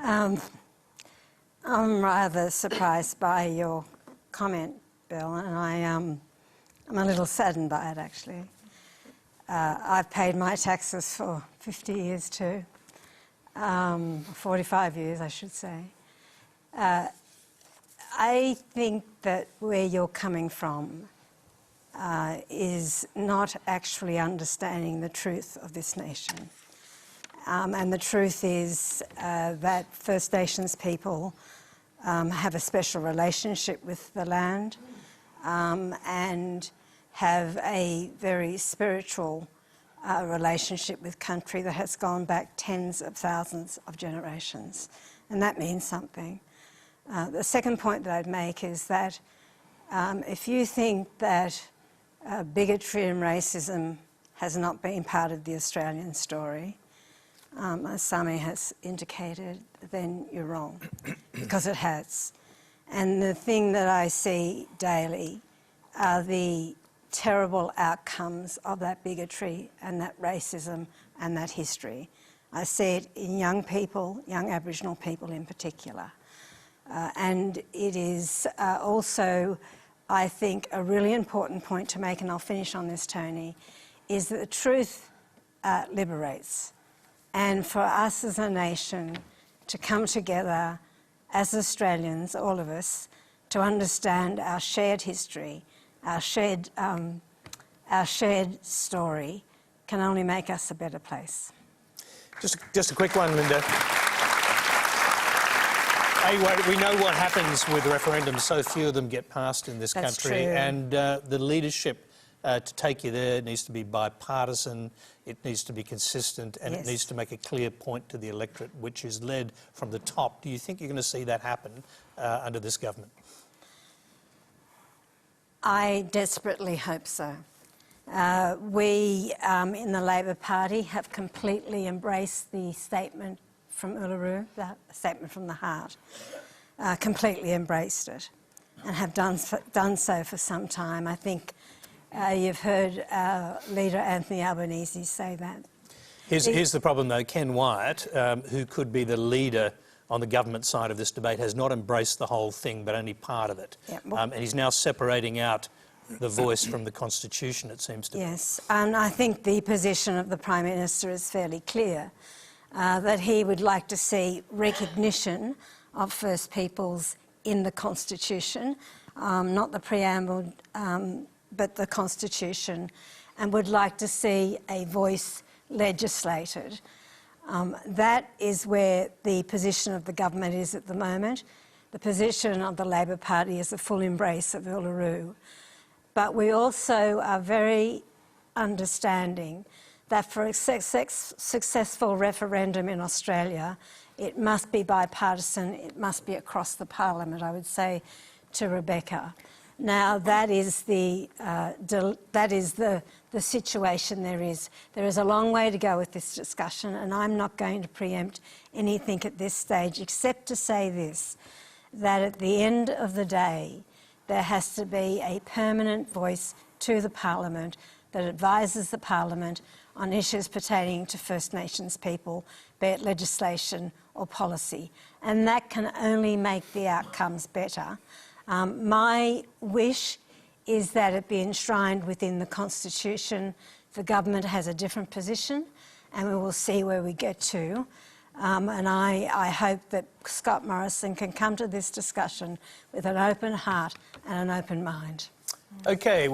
I'm rather surprised by your comment, Bill, and I'm a little saddened by it, actually. I've paid my taxes for 50 years too, 45 years, I should say. I think that where you're coming from is not actually understanding the truth of this nation. And the truth is that First Nations people have a special relationship with the land and have a very spiritual relationship with country that has gone back tens of thousands of generations. And that means something. The second point that I'd make is that if you think that bigotry and racism has not been part of the Australian story, as Sami has indicated, then you're wrong, because it has. And the thing that I see daily are the terrible outcomes of that bigotry and that racism and that history. I see it in young people, young Aboriginal people in particular. And it is also, I think, a really important point to make, and I'll finish on this, Tony, is that the truth liberates. And for us as a nation to come together as Australians, all of us, to understand our shared history, our shared story, can only make us a better place. Just a quick one, Linda. We know what happens with referendums. So few of them get passed in this country. True. And the leadership to take you there needs to be bipartisan, it needs to be consistent, and Yes. it needs to make a clear point to the electorate, which is led from the top. Do you think you're going to see that happen under this government? I desperately hope so. We in the Labor Party have completely embraced the statement from Uluru, the statement from the heart, completely embraced it, and have done so for some time. I think you've heard leader Anthony Albanese say that. Here's the problem, though. Ken Wyatt, who could be the leader on the government side of this debate, has not embraced the whole thing, but only part of it. Yeah, well, and he's now separating out the voice from the Constitution, it seems to be. Yes, and I think the position of the Prime Minister is fairly clear, that he would like to see recognition of First Peoples in the Constitution, not the preamble, but the Constitution, and would like to see a voice legislated. That is where the position of the government is at the moment. The position of the Labor Party is a full embrace of Uluru. But we also are very understanding that for a successful referendum in Australia, it must be bipartisan, it must be across the parliament, I would say to Rebecca. Now, that is the situation there is. There is a long way to go with this discussion, and I'm not going to preempt anything at this stage, except to say this, that at the end of the day, there has to be a permanent voice to the Parliament that advises the Parliament on issues pertaining to First Nations people, be it legislation or policy. And that can only make the outcomes better. My wish is that it be enshrined within the Constitution. The government has a different position, and we will see where we get to. And I hope that Scott Morrison can come to this discussion with an open heart and an open mind. Okay.